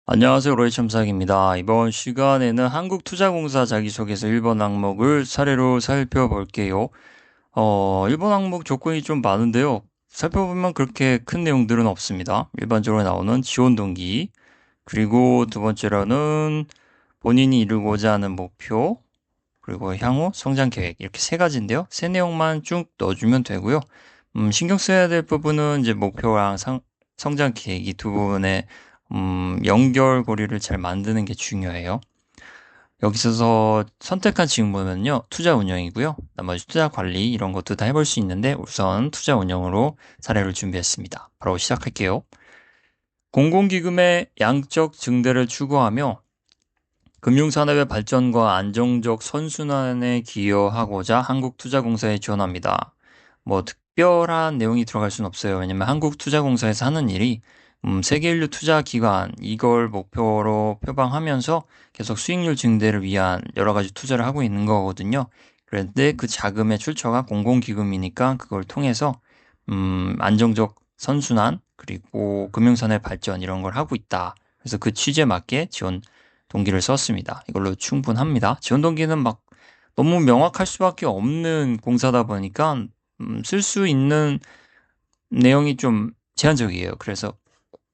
안녕하세요. 로이첨삭입니다. 이번 시간에는 한국투자공사 자기소개서 1번 항목을 사례로 살펴볼게요. 1번 항목 조건이 좀 많은데요. 살펴보면 그렇게 큰 내용들은 없습니다. 일반적으로 나오는 지원 동기, 그리고 두 번째로는 본인이 이루고자 하는 목표, 그리고 향후 성장 계획, 이렇게 세 가지인데요. 세 내용만 쭉 넣어주면 되고요. 신경 써야 될 부분은 이제 목표랑 성장 계획 이 두 부분의 연결고리를 잘 만드는 게 중요해요. 여기서 선택한 직무는요, 투자 운영이고요. 나머지 투자 관리 이런 것도 다 해볼 수 있는데 우선 투자 운영으로 사례를 준비했습니다. 바로 시작할게요. 공공기금의 양적 증대를 추구하며 금융산업의 발전과 안정적 선순환에 기여하고자 한국투자공사에 지원합니다. 뭐 특별한 내용이 들어갈 수는 없어요. 왜냐면 한국투자공사에서 하는 일이 세계인류 투자기관 이걸 목표로 표방하면서 계속 수익률 증대를 위한 여러 가지 투자를 하고 있는 거거든요. 그런데 그 자금의 출처가 공공기금이니까 그걸 통해서 안정적 선순환 그리고 금융산업의 발전 이런 걸 하고 있다. 그래서 그 취지에 맞게 지원 동기를 썼습니다. 이걸로 충분합니다. 지원 동기는 막 너무 명확할 수밖에 없는 공사다 보니까 쓸 수 있는 내용이 좀 제한적이에요. 그래서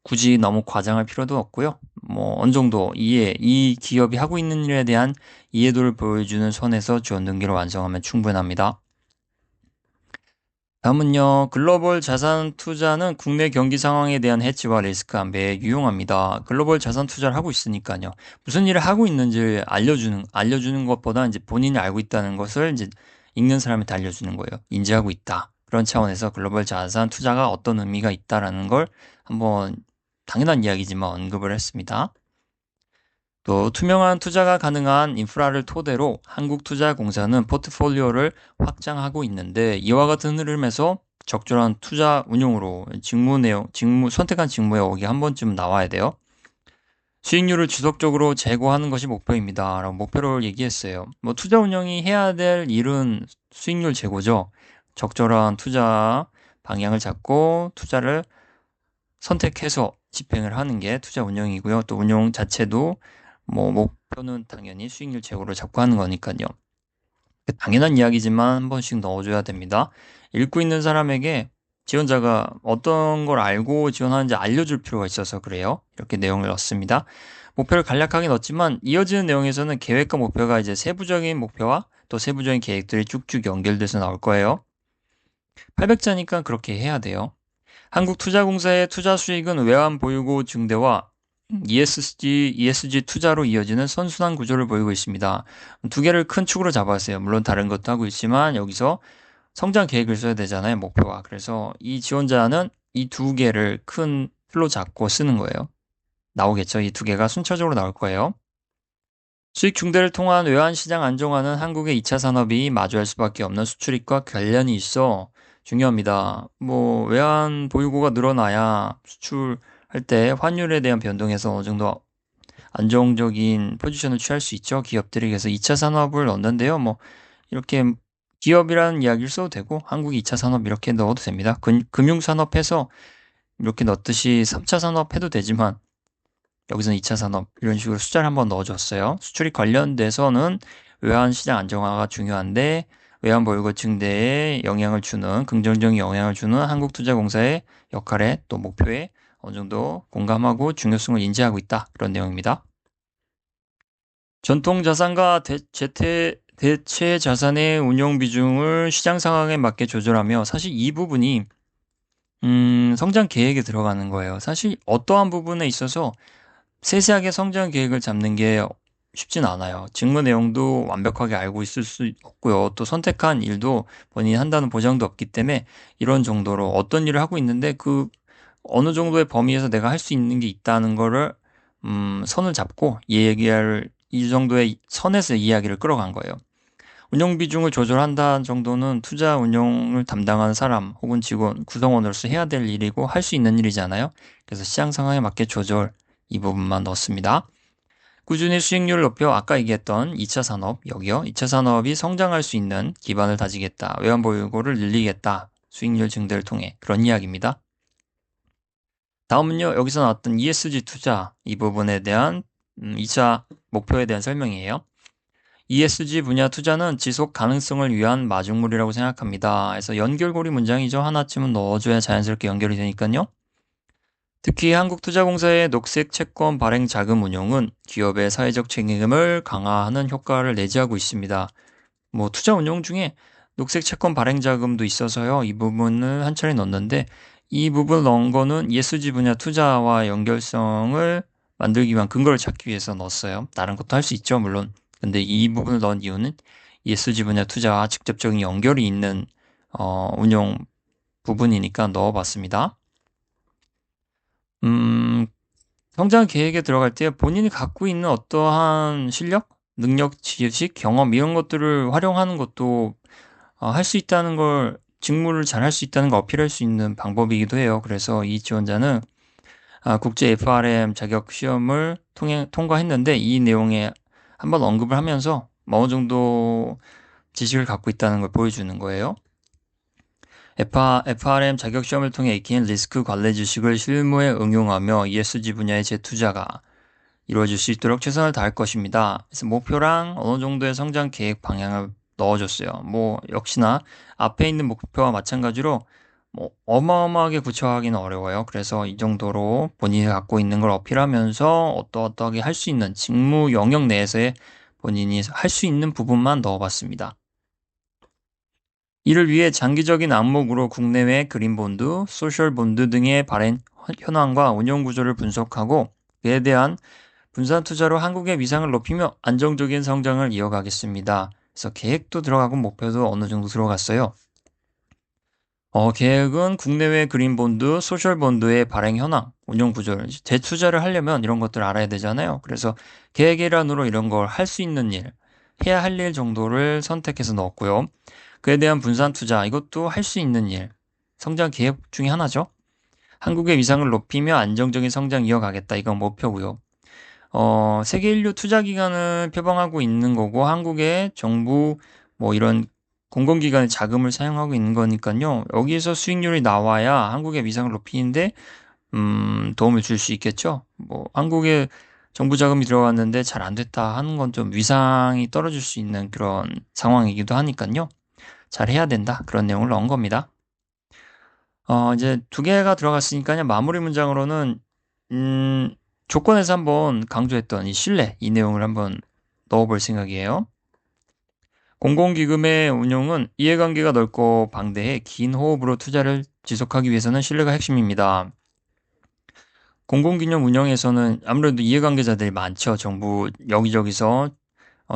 굳이 너무 과장할 필요도 없고요. 뭐 어느 정도 이 기업이 하고 있는 일에 대한 이해도를 보여주는 선에서 지원 동기를 완성하면 충분합니다. 다음은요, 글로벌 자산 투자는 국내 경기 상황에 대한 해치와 리스크 안배에 유용합니다. 글로벌 자산 투자를 하고 있으니까요. 무슨 일을 하고 있는지 알려주는 것보다 이제 본인이 알고 있다는 것을 이제 읽는 사람한테 알려주는 거예요. 인지하고 있다. 그런 차원에서 글로벌 자산 투자가 어떤 의미가 있다라는 걸 한번 당연한 이야기지만 언급을 했습니다. 또 투명한 투자가 가능한 인프라를 토대로 한국투자공사는 포트폴리오를 확장하고 있는데 이와 같은 흐름에서 적절한 투자 운용으로 선택한 직무에 오기 한 번쯤 나와야 돼요. 수익률을 지속적으로 제고하는 것이 목표입니다. 라고 목표를 얘기했어요. 뭐 투자 운영이 해야 될 일은 수익률 제고죠. 적절한 투자 방향을 잡고 투자를 선택해서 집행을 하는 게 투자 운영이고요. 또 운용 자체도 뭐 목표는 당연히 수익률 제고를 잡고 하는 거니까요. 당연한 이야기지만 한 번씩 넣어줘야 됩니다. 읽고 있는 사람에게 지원자가 어떤 걸 알고 지원하는지 알려줄 필요가 있어서 그래요. 이렇게 내용을 넣습니다. 목표를 간략하게 넣었지만 이어지는 내용에서는 계획과 목표가 이제 세부적인 목표와 또 세부적인 계획들이 쭉쭉 연결돼서 나올 거예요. 800자니까 그렇게 해야 돼요. 한국투자공사의 투자 수익은 외환 보유고 증대와 ESG 투자로 이어지는 선순환 구조를 보이고 있습니다. 두 개를 큰 축으로 잡았어요. 물론 다른 것도 하고 있지만 여기서 성장 계획을 써야 되잖아요. 목표와. 그래서 이 지원자는 이 두 개를 큰 틀로 잡고 쓰는 거예요. 나오겠죠. 이 두 개가 순차적으로 나올 거예요. 수익 중대를 통한 외환시장 안정화는 한국의 2차 산업이 마주할 수밖에 없는 수출입과 관련이 있어 중요합니다. 뭐 외환 보유고가 늘어나야 수출할 때 환율에 대한 변동에서 어느 정도 안정적인 포지션을 취할 수 있죠. 기업들이. 그래서 2차 산업을 넣는데요. 뭐 이렇게 기업이라는 이야기를 써도 되고 한국이 2차 산업 이렇게 넣어도 됩니다. 금융산업 해서 이렇게 넣듯이 3차 산업 해도 되지만 여기서는 2차 산업 이런 식으로 숫자를 한번 넣어줬어요. 수출이 관련돼서는 외환시장 안정화가 중요한데 외환 보유고 증대에 영향을 주는 긍정적인 영향을 주는 한국투자공사의 역할에 또 목표에 어느 정도 공감하고 중요성을 인지하고 있다. 그런 내용입니다. 전통 자산과 대체 자산의 운용 비중을 시장 상황에 맞게 조절하며 사실 이 부분이 성장 계획에 들어가는 거예요. 사실 어떠한 부분에 있어서 세세하게 성장 계획을 잡는 게 쉽진 않아요. 직무 내용도 완벽하게 알고 있을 수 없고요. 또 선택한 일도 본인이 한다는 보장도 없기 때문에 이런 정도로 어떤 일을 하고 있는데 그 어느 정도의 범위에서 내가 할 수 있는 게 있다는 거를 선을 잡고 이 정도의 선에서 이야기를 끌어간 거예요. 운용 비중을 조절한다는 정도는 투자 운용을 담당하는 사람 혹은 직원, 구성원으로서 해야 될 일이고 할 수 있는 일이잖아요. 그래서 시장 상황에 맞게 조절 이 부분만 넣습니다. 꾸준히 수익률을 높여 아까 얘기했던 2차 산업, 여기요. 2차 산업이 성장할 수 있는 기반을 다지겠다. 외환보유고를 늘리겠다. 수익률 증대를 통해 그런 이야기입니다. 다음은요, 여기서 나왔던 ESG 투자 이 부분에 대한 2차 목표에 대한 설명이에요. ESG 분야 투자는 지속 가능성을 위한 마중물이라고 생각합니다. 그래서 연결고리 문장이죠. 하나쯤은 넣어줘야 자연스럽게 연결이 되니까요. 특히 한국투자공사의 녹색 채권 발행 자금 운용은 기업의 사회적 책임을 강화하는 효과를 내재하고 있습니다. 뭐 투자 운용 중에 녹색 채권 발행 자금도 있어서요. 이 부분을 한 차례 넣었는데 이 부분을 넣은 거는 ESG 분야 투자와 연결성을 만들기 위한 근거를 찾기 위해서 넣었어요. 다른 것도 할 수 있죠, 물론. 근데 이 부분을 넣은 이유는 ESG 분야 투자와 직접적인 연결이 있는 운용 부분이니까 넣어봤습니다. 성장 계획에 들어갈 때 본인이 갖고 있는 어떠한 실력, 능력, 지식, 경험 이런 것들을 활용하는 것도 할 수 있다는 걸 직무를 잘 할 수 있다는 걸 어필할 수 있는 방법이기도 해요. 그래서 이 지원자는 국제 FRM 자격 시험을 통과했는데 이 내용에 한번 언급을 하면서 어느 정도 지식을 갖고 있다는 걸 보여주는 거예요. FRM 자격 시험을 통해 익힌 리스크 관리 지식을 실무에 응용하며 ESG 분야의 재투자가 이루어질 수 있도록 최선을 다할 것입니다. 그래서 목표랑 어느 정도의 성장 계획 방향을 넣어줬어요. 뭐 역시나 앞에 있는 목표와 마찬가지로 뭐 어마어마하게 구체화하기는 어려워요. 그래서 이 정도로 본인이 갖고 있는 걸 어필하면서 어떠하게 할 수 있는 직무 영역 내에서의 본인이 할 수 있는 부분만 넣어봤습니다. 이를 위해 장기적인 안목으로 국내외 그린본드, 소셜본드 등의 발행 현황과 운용 구조를 분석하고 그에 대한 분산 투자로 한국의 위상을 높이며 안정적인 성장을 이어가겠습니다. 그래서 계획도 들어가고 목표도 어느 정도 들어갔어요. 계획은 국내외 그린본드, 소셜본드의 발행 현황, 운용 구조를 재투자를 하려면 이런 것들을 알아야 되잖아요. 그래서 계획 일환으로 이런 걸 할 수 있는 일, 해야 할 일 정도를 선택해서 넣었고요. 그에 대한 분산 투자, 이것도 할 수 있는 일, 성장 계획 중에 하나죠. 한국의 위상을 높이며 안정적인 성장 이어가겠다. 이건 목표고요. 세계 인류 투자 기관을 표방하고 있는 거고 한국의 정부 뭐 이런 공공기관의 자금을 사용하고 있는 거니까요. 여기에서 수익률이 나와야 한국의 위상을 높이는데 도움을 줄 수 있겠죠. 뭐 한국에 정부 자금이 들어갔는데 잘 안 됐다 하는 건 좀 위상이 떨어질 수 있는 그런 상황이기도 하니까요. 잘 해야 된다. 그런 내용을 넣은 겁니다. 이제 두 개가 들어갔으니까요. 마무리 문장으로는 조건에서 한번 강조했던 이 신뢰, 이 내용을 한번 넣어볼 생각이에요. 공공기금의 운용은 이해관계가 넓고 방대해 긴 호흡으로 투자를 지속하기 위해서는 신뢰가 핵심입니다. 공공기금 운영에서는 아무래도 이해관계자들이 많죠. 정부 여기저기서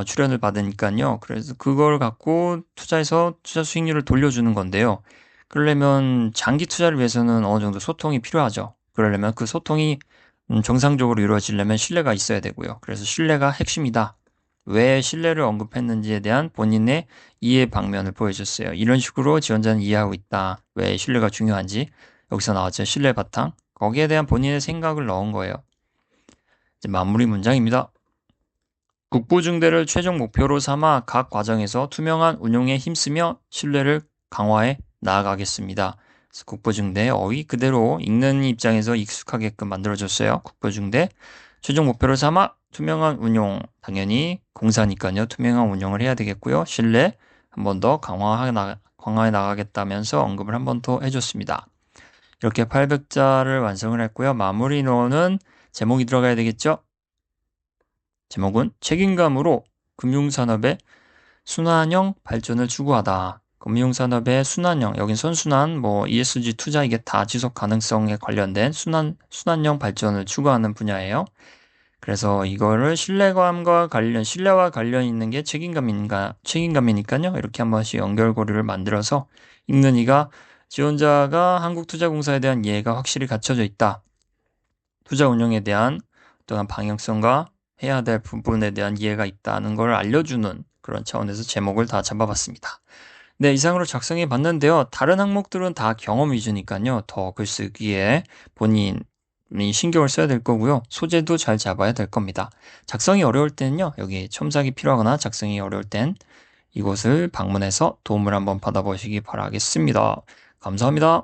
출연을 받으니까요. 그래서 그걸 갖고 투자해서 투자 수익률을 돌려주는 건데요. 그러려면 장기 투자를 위해서는 어느 정도 소통이 필요하죠. 그러려면 그 소통이 정상적으로 이루어지려면 신뢰가 있어야 되고요. 그래서 신뢰가 핵심이다. 왜 신뢰를 언급했는지에 대한 본인의 이해 방면을 보여줬어요. 이런 식으로 지원자는 이해하고 있다. 왜 신뢰가 중요한지. 여기서 나왔죠. 신뢰 바탕. 거기에 대한 본인의 생각을 넣은 거예요. 이제 마무리 문장입니다. 국부중대를 최종 목표로 삼아 각 과정에서 투명한 운용에 힘쓰며 신뢰를 강화해 나아가겠습니다. 국부중대 어휘 그대로 읽는 입장에서 익숙하게끔 만들어줬어요. 국부중대 최종 목표로 삼아 투명한 운용 당연히 공사니까요. 투명한 운용을 해야 되겠고요. 신뢰 한 번 더 강화해 나가겠다면서 언급을 한 번 더 해줬습니다. 이렇게 800자를 완성을 했고요. 마무리로는 제목이 들어가야 되겠죠? 제목은 책임감으로 금융산업의 순환형 발전을 추구하다. 금융산업의 순환형, 여긴 선순환, ESG 투자 이게 다 지속 가능성에 관련된 순환형 발전을 추구하는 분야예요. 그래서 이거를 신뢰와 관련 있는 게 책임감이니까요. 이렇게 한 번씩 연결고리를 만들어서 읽는 이가 지원자가 한국투자공사에 대한 이해가 확실히 갖춰져 있다. 투자 운영에 대한 어떠한 방향성과 해야 될 부분에 대한 이해가 있다는 걸 알려주는 그런 차원에서 제목을 다 잡아봤습니다. 네, 이상으로 작성해 봤는데요. 다른 항목들은 다 경험 위주니까요. 더 글쓰기에 본인이 신경을 써야 될 거고요. 소재도 잘 잡아야 될 겁니다. 작성이 어려울 때는요. 여기 첨삭이 필요하거나 작성이 어려울 땐 이곳을 방문해서 도움을 한번 받아보시기 바라겠습니다. 감사합니다.